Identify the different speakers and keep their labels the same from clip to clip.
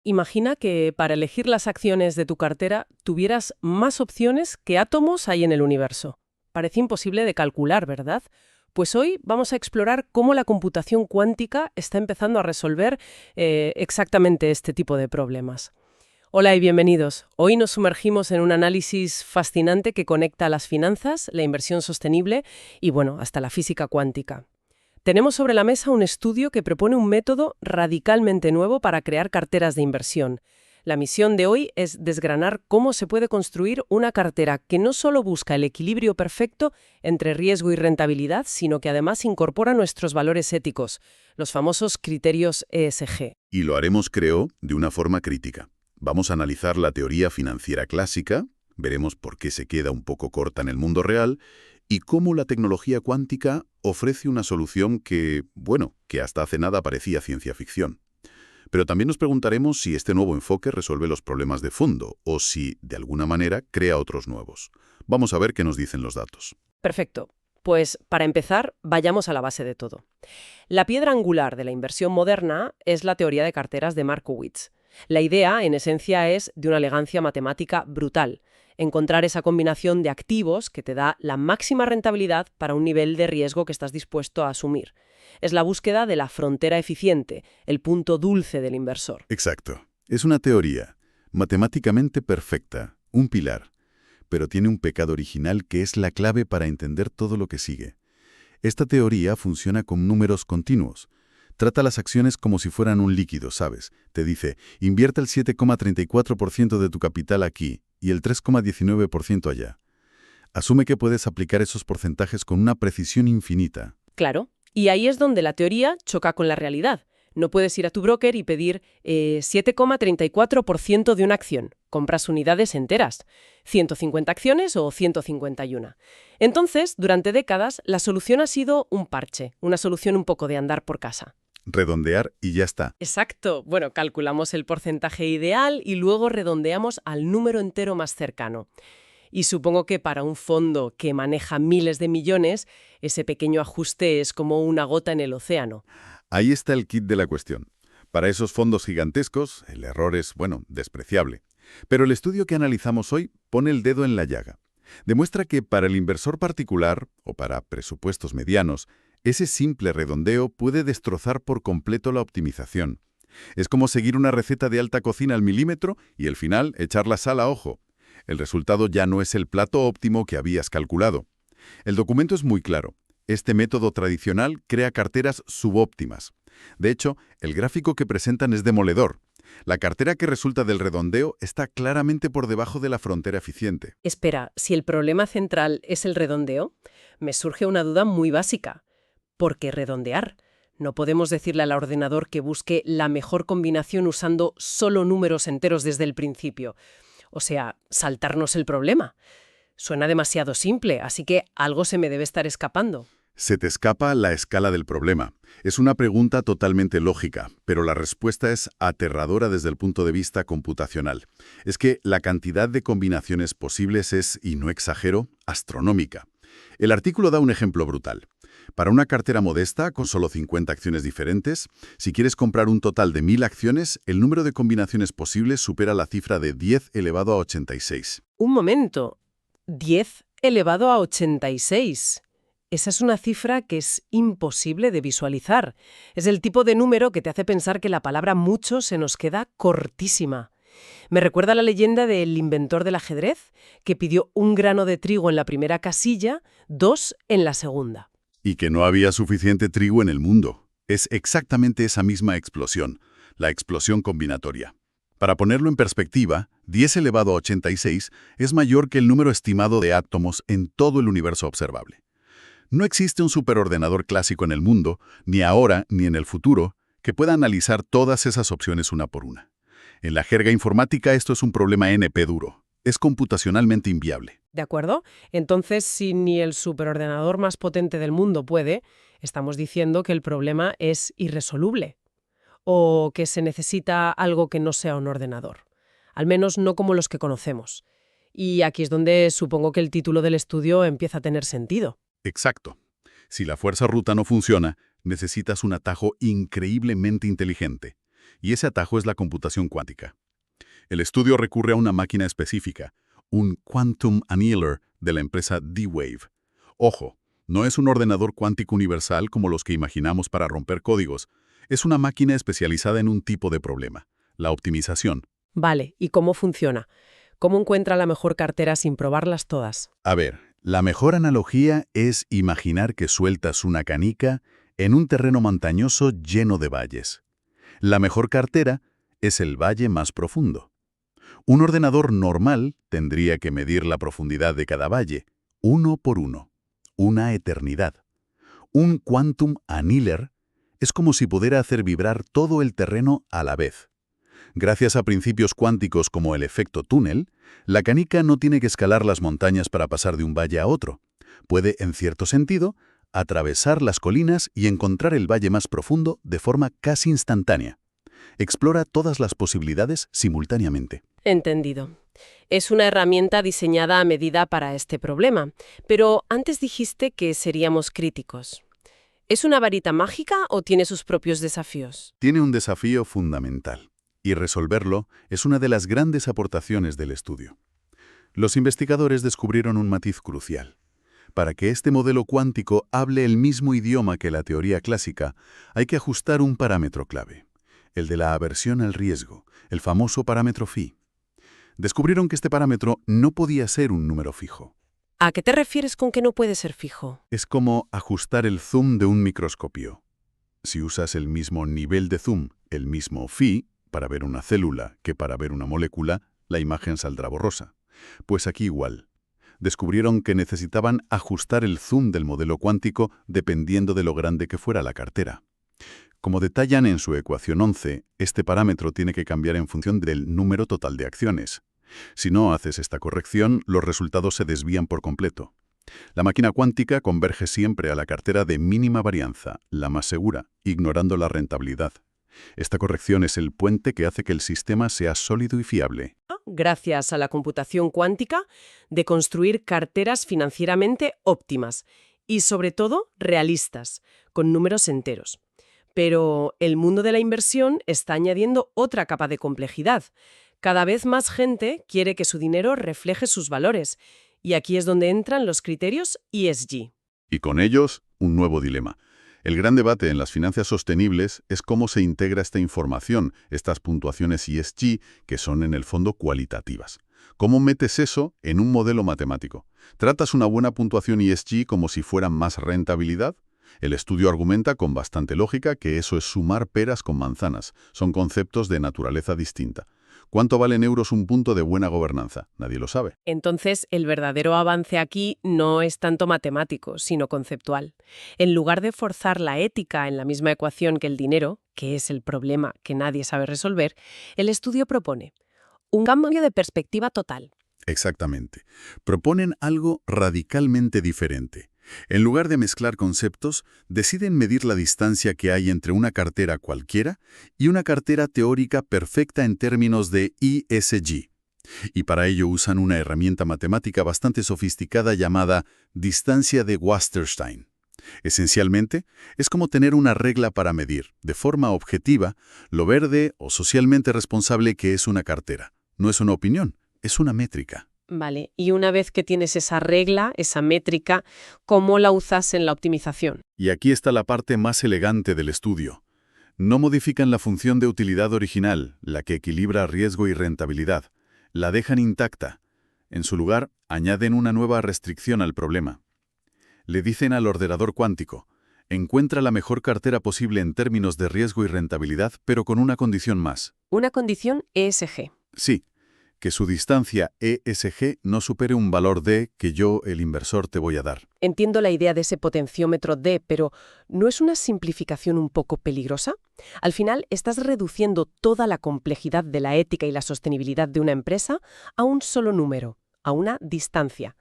Speaker 1: Imagina que para elegir las acciones de tu cartera tuvieras más opciones que átomos hay en el universo. Parece imposible de calcular, ¿verdad? Pues hoy vamos a explorar cómo la computación cuántica está empezando a resolver exactamente este tipo de problemas. Hola y bienvenidos. Hoy nos sumergimos en un análisis fascinante que conecta las finanzas, la inversión sostenible y, bueno, hasta la física cuántica. Tenemos sobre la mesa un estudio que propone un método radicalmente nuevo para crear carteras de inversión. La misión de hoy es desgranar cómo se puede construir una cartera que no solo busca el equilibrio perfecto entre riesgo y rentabilidad, sino que además incorpora nuestros valores éticos, los famosos criterios ESG.
Speaker 2: Y lo haremos, creo, de una forma crítica. Vamos a analizar la teoría financiera clásica, veremos por qué se queda un poco corta en el mundo real y cómo la tecnología cuántica ofrece una solución que, bueno, que hasta hace nada parecía ciencia ficción. Pero también nos preguntaremos si este nuevo enfoque resuelve los problemas de fondo o si, de alguna manera, crea otros nuevos. Vamos a ver qué nos dicen los datos.
Speaker 1: Perfecto. Pues para empezar, vayamos a la base de todo. La piedra angular de la inversión moderna es la teoría de carteras de Markowitz. La idea, en esencia, es de una elegancia matemática brutal. Encontrar esa combinación de activos que te da la máxima rentabilidad para un nivel de riesgo que estás dispuesto a asumir. Es la búsqueda de la frontera eficiente, el punto dulce del inversor.
Speaker 2: Exacto. Es una teoría matemáticamente perfecta, un pilar, pero tiene un pecado original que es la clave para entender todo lo que sigue. Esta teoría funciona con números continuos. Trata las acciones como si fueran un líquido, ¿sabes? Te dice, invierte el 7,34% de tu capital aquí y el 3,19% allá. Asume que puedes aplicar esos porcentajes con una precisión infinita.
Speaker 1: Claro, y ahí es donde la teoría choca con la realidad. No puedes ir a tu broker y pedir 7,34% de una acción. Compras unidades enteras. 150 acciones o 151. Entonces, durante décadas, la solución ha sido un parche, una solución un poco de andar por casa.
Speaker 2: Redondear y ya está.
Speaker 1: Exacto. Bueno, calculamos el porcentaje ideal y luego redondeamos al número entero más cercano. Y supongo que para un fondo que maneja miles de millones, ese pequeño ajuste es como una gota en el océano.
Speaker 2: Ahí está el kit de la cuestión. Para esos fondos gigantescos, el error es, bueno, despreciable. Pero el estudio que analizamos hoy pone el dedo en la llaga. Demuestra que para el inversor particular, o para presupuestos medianos, ese simple redondeo puede destrozar por completo la optimización. Es como seguir una receta de alta cocina al milímetro y al final echar la sal a ojo. El resultado ya no es el plato óptimo que habías calculado. El documento es muy claro. Este método tradicional crea carteras subóptimas. De hecho, el gráfico que presentan es demoledor. La cartera que resulta del redondeo está claramente por debajo de la frontera eficiente.
Speaker 1: Espera, si el problema central es el redondeo, me surge una duda muy básica. ¿Por qué redondear? No podemos decirle al ordenador que busque la mejor combinación usando solo números enteros desde el principio. O sea, saltarnos el problema. Suena demasiado simple, así que algo se me debe estar escapando.
Speaker 2: Se te escapa la escala del problema. Es una pregunta totalmente lógica, pero la respuesta es aterradora desde el punto de vista computacional. Es que la cantidad de combinaciones posibles es, y no exagero, astronómica. El artículo da un ejemplo brutal. Para una cartera modesta, con solo 50 acciones diferentes, si quieres comprar un total de 1000 acciones, el número de combinaciones posibles supera la cifra de 10 elevado a 86.
Speaker 1: Un momento. 10 elevado a 86. Esa es una cifra que es imposible de visualizar. Es el tipo de número que te hace pensar que la palabra mucho se nos queda cortísima. Me recuerda a la leyenda del inventor del ajedrez, que pidió un grano de trigo en la primera casilla, 2 en la segunda.
Speaker 2: Y que no había suficiente trigo en el mundo. Es exactamente esa misma explosión, la explosión combinatoria. Para ponerlo en perspectiva, 10 elevado a 86 es mayor que el número estimado de átomos en todo el universo observable. No existe un superordenador clásico en el mundo, ni ahora ni en el futuro, que pueda analizar todas esas opciones una por una. En la jerga informática esto es un problema NP duro. Es computacionalmente inviable.
Speaker 1: ¿De acuerdo? Entonces, si ni el superordenador más potente del mundo puede, estamos diciendo que el problema es irresoluble. O que se necesita algo que no sea un ordenador. Al menos no como los que conocemos. Y aquí es donde supongo que el título del estudio empieza a tener sentido.
Speaker 2: Exacto. Si la fuerza bruta no funciona, necesitas un atajo increíblemente inteligente. y ese atajo es la computación cuántica. El estudio recurre a una máquina específica, un Quantum Annealer de la empresa D-Wave. Ojo, no es un ordenador cuántico universal como los que imaginamos para romper códigos. Es una máquina especializada en un tipo de problema, la optimización.
Speaker 1: Vale, ¿y cómo funciona? ¿Cómo encuentra la mejor cartera sin probarlas todas?
Speaker 2: A ver, la mejor analogía es imaginar que sueltas una canica en un terreno montañoso lleno de valles. La mejor cartera es el valle más profundo. Un ordenador normal tendría que medir la profundidad de cada valle, uno por uno, una eternidad. Un Quantum Annealer es como si pudiera hacer vibrar todo el terreno a la vez. Gracias a principios cuánticos como el efecto túnel, la canica no tiene que escalar las montañas para pasar de un valle a otro. Puede, en cierto sentido, atravesar las colinas y encontrar el valle más profundo de forma casi instantánea. Explora todas las posibilidades simultáneamente.
Speaker 1: Entendido. Es una herramienta diseñada a medida para este problema, pero antes dijiste que seríamos críticos. ¿Es una varita mágica o tiene sus propios desafíos?
Speaker 2: Tiene un desafío fundamental, y resolverlo es una de las grandes aportaciones del estudio. Los investigadores descubrieron un matiz crucial. Para que este modelo cuántico hable el mismo idioma que la teoría clásica, hay que ajustar un parámetro clave, el de la aversión al riesgo, el famoso parámetro phi. Descubrieron que este parámetro no podía ser un número fijo.
Speaker 1: ¿A qué te refieres con que no puede ser fijo?
Speaker 2: Es como ajustar el zoom de un microscopio. Si usas el mismo nivel de zoom, el mismo phi, para ver una célula que para ver una molécula, la imagen saldrá borrosa. Pues aquí igual. Descubrieron que necesitaban ajustar el zoom del modelo cuántico dependiendo de lo grande que fuera la cartera. Como detallan en su ecuación 11, este parámetro tiene que cambiar en función del número total de acciones. Si no haces esta corrección, los resultados se desvían por completo. La máquina cuántica converge siempre a la cartera de mínima varianza, la más segura, ignorando la rentabilidad. Esta corrección es el puente que hace que el sistema sea sólido y fiable.
Speaker 1: Gracias a la computación cuántica, de construir carteras financieramente óptimas y, sobre todo, realistas, con números enteros. Pero el mundo de la inversión está añadiendo otra capa de complejidad. Cada vez más gente quiere que su dinero refleje sus valores, y aquí es donde entran los criterios ESG.
Speaker 2: Y con ellos, un nuevo dilema. El gran debate en las finanzas sostenibles es cómo se integra esta información, estas puntuaciones ESG, que son en el fondo cualitativas. ¿Cómo metes eso en un modelo matemático? ¿Tratas una buena puntuación ESG como si fuera más rentabilidad? El estudio argumenta con bastante lógica que eso es sumar peras con manzanas. Son conceptos de naturaleza distinta. ¿Cuánto vale en euros un punto de buena gobernanza? Nadie lo sabe.
Speaker 1: Entonces, el verdadero avance aquí no es tanto matemático, sino conceptual. En lugar de forzar la ética en la misma ecuación que el dinero, que es el problema que nadie sabe resolver, el estudio propone un cambio de perspectiva total.
Speaker 2: Exactamente. Proponen algo radicalmente diferente. En lugar de mezclar conceptos, deciden medir la distancia que hay entre una cartera cualquiera y una cartera teórica perfecta en términos de ESG. Y para ello usan una herramienta matemática bastante sofisticada llamada distancia de Wasserstein. Esencialmente, es como tener una regla para medir, de forma objetiva, lo verde o socialmente responsable que es una cartera. No es una opinión, es una métrica.
Speaker 1: Vale, y una vez que tienes esa regla, esa métrica, ¿cómo la usas en la optimización?
Speaker 2: Y aquí está la parte más elegante del estudio. No modifican la función de utilidad original, la que equilibra riesgo y rentabilidad. La dejan intacta. En su lugar, añaden una nueva restricción al problema. Le dicen al ordenador cuántico, encuentra la mejor cartera posible en términos de riesgo y rentabilidad, pero con una condición más.
Speaker 1: Una condición ESG.
Speaker 2: Sí, que su distancia ESG no supere un valor D que yo, el inversor, te voy a dar.
Speaker 1: Entiendo la idea de ese potenciómetro D, pero ¿no es una simplificación un poco peligrosa? Al final, estás reduciendo toda la complejidad de la ética y la sostenibilidad de una empresa a un solo número, a una distancia.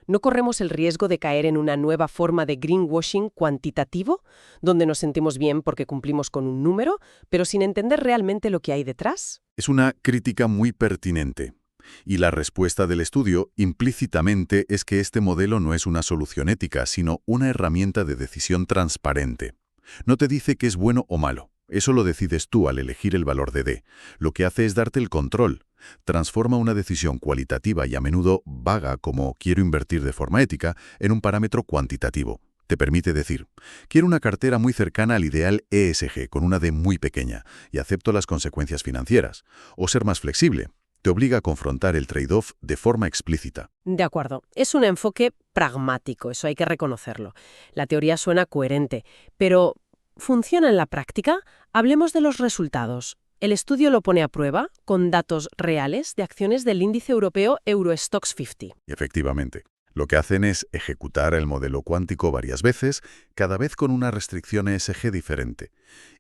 Speaker 1: ¿No corremos el riesgo de caer en una nueva forma de greenwashing cuantitativo, donde nos sentimos bien porque cumplimos con un número, pero sin entender realmente lo que hay detrás?
Speaker 2: Es una crítica muy pertinente. Y la respuesta del estudio, implícitamente, es que este modelo no es una solución ética, sino una herramienta de decisión transparente. No te dice que es bueno o malo. Eso lo decides tú al elegir el valor de D. Lo que hace es darte el control. Transforma una decisión cualitativa y a menudo vaga como quiero invertir de forma ética en un parámetro cuantitativo. Te permite decir, quiero una cartera muy cercana al ideal ESG con una D muy pequeña y acepto las consecuencias financieras. O ser más flexible. Te obliga a confrontar el trade-off de forma explícita.
Speaker 1: De acuerdo, es un enfoque pragmático, eso hay que reconocerlo. La teoría suena coherente, pero ¿funciona en la práctica? Hablemos de los resultados. El estudio lo pone a prueba con datos reales de acciones del índice europeo Eurostoxx 50.
Speaker 2: Y efectivamente, lo que hacen es ejecutar el modelo cuántico varias veces, cada vez con una restricción ESG diferente.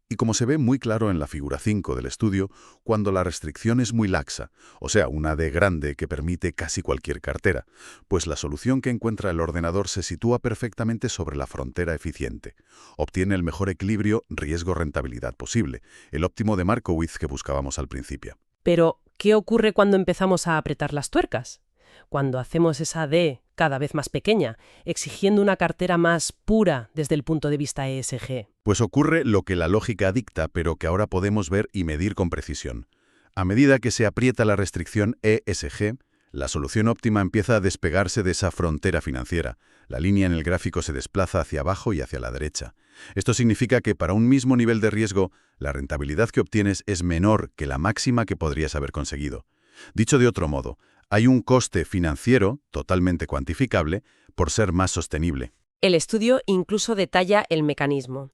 Speaker 2: Y como se ve muy claro en la figura 5 del estudio, cuando la restricción es muy laxa, o sea, una D grande que permite casi cualquier cartera, pues la solución que encuentra el ordenador se sitúa perfectamente sobre la frontera eficiente. Obtiene el mejor equilibrio riesgo-rentabilidad posible, el óptimo de Markowitz que buscábamos al principio.
Speaker 1: Pero, ¿qué ocurre cuando empezamos a apretar las tuercas? Cuando hacemos esa D cada vez más pequeña, exigiendo una cartera más pura desde el punto de vista ESG.
Speaker 2: Pues ocurre lo que la lógica dicta, pero que ahora podemos ver y medir con precisión. A medida que se aprieta la restricción ESG, la solución óptima empieza a despegarse de esa frontera financiera. La línea en el gráfico se desplaza hacia abajo y hacia la derecha. Esto significa que para un mismo nivel de riesgo, la rentabilidad que obtienes es menor que la máxima que podrías haber conseguido. Dicho de otro modo, hay un coste financiero, totalmente cuantificable, por ser más sostenible.
Speaker 1: El estudio incluso detalla el mecanismo.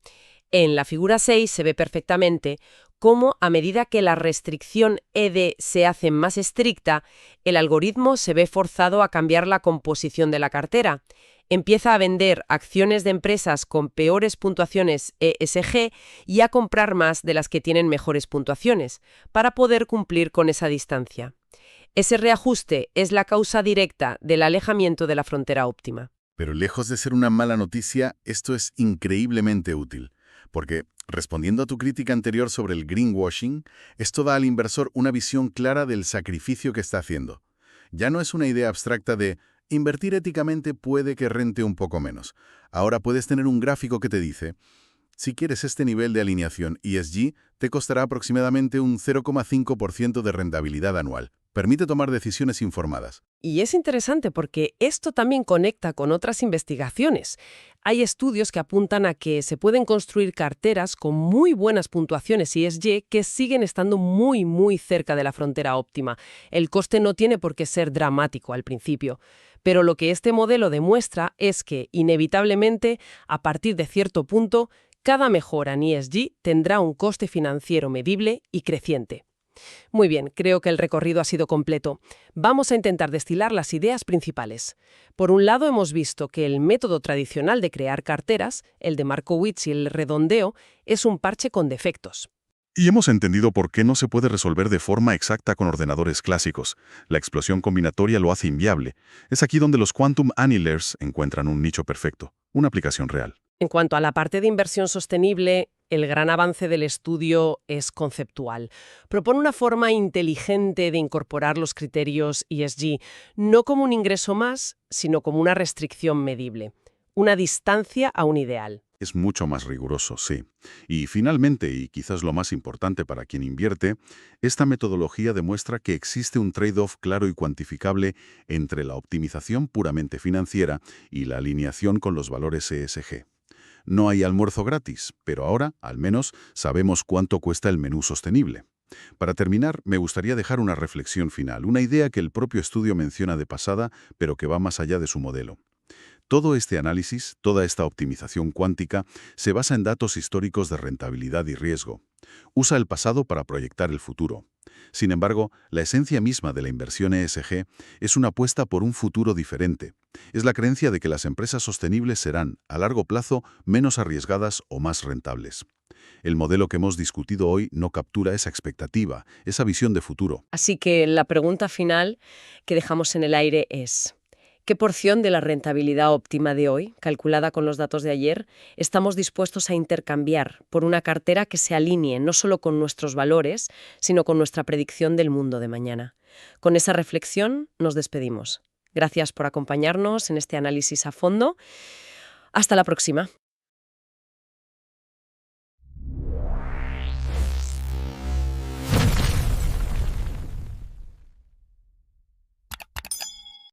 Speaker 1: En la figura 6 se ve perfectamente cómo, a medida que la restricción ED se hace más estricta, el algoritmo se ve forzado a cambiar la composición de la cartera. Empieza a vender acciones de empresas con peores puntuaciones ESG y a comprar más de las que tienen mejores puntuaciones, para poder cumplir con esa distancia. Ese reajuste es la causa directa del alejamiento de la frontera óptima.
Speaker 2: Pero lejos de ser una mala noticia, esto es increíblemente útil, porque, respondiendo a tu crítica anterior sobre el greenwashing, esto da al inversor una visión clara del sacrificio que está haciendo. Ya no es una idea abstracta de invertir éticamente puede que rente un poco menos. Ahora puedes tener un gráfico que te dice, si quieres este nivel de alineación ESG, te costará aproximadamente un 0,5% de rentabilidad anual. Permite tomar decisiones informadas.
Speaker 1: Y es interesante porque esto también conecta con otras investigaciones. Hay estudios que apuntan a que se pueden construir carteras con muy buenas puntuaciones ESG que siguen estando muy cerca de la frontera óptima. El coste no tiene por qué ser dramático al principio. Pero lo que este modelo demuestra es que, inevitablemente, a partir de cierto punto, cada mejora en ESG tendrá un coste financiero medible y creciente. Muy bien, creo que el recorrido ha sido completo. Vamos a intentar destilar las ideas principales. Por un lado, hemos visto que el método tradicional de crear carteras, el de Markowitz y el redondeo, es un parche con defectos.
Speaker 2: Y hemos entendido por qué no se puede resolver de forma exacta con ordenadores clásicos. La explosión combinatoria lo hace inviable. Es aquí donde los Quantum Annihilers encuentran un nicho perfecto, una aplicación real.
Speaker 1: En cuanto a la parte de inversión sostenible, el gran avance del estudio es conceptual. Propone una forma inteligente de incorporar los criterios ESG, no como un ingreso más, sino como una restricción medible, una distancia a un ideal.
Speaker 2: Es mucho más riguroso, sí. Y finalmente, y quizás lo más importante para quien invierte, esta metodología demuestra que existe un trade-off claro y cuantificable entre la optimización puramente financiera y la alineación con los valores ESG. No hay almuerzo gratis, pero ahora, al menos, sabemos cuánto cuesta el menú sostenible. Para terminar, me gustaría dejar una reflexión final, una idea que el propio estudio menciona de pasada, pero que va más allá de su modelo. Todo este análisis, toda esta optimización cuántica, se basa en datos históricos de rentabilidad y riesgo. Usa el pasado para proyectar el futuro. Sin embargo, la esencia misma de la inversión ESG es una apuesta por un futuro diferente. Es la creencia de que las empresas sostenibles serán, a largo plazo, menos arriesgadas o más rentables. El modelo que hemos discutido hoy no captura esa expectativa, esa visión de futuro.
Speaker 1: Así que la pregunta final que dejamos en el aire es: ¿qué porción de la rentabilidad óptima de hoy, calculada con los datos de ayer, estamos dispuestos a intercambiar por una cartera que se alinee no solo con nuestros valores, sino con nuestra predicción del mundo de mañana? Con esa reflexión nos despedimos. Gracias por acompañarnos en este análisis a fondo. Hasta la próxima.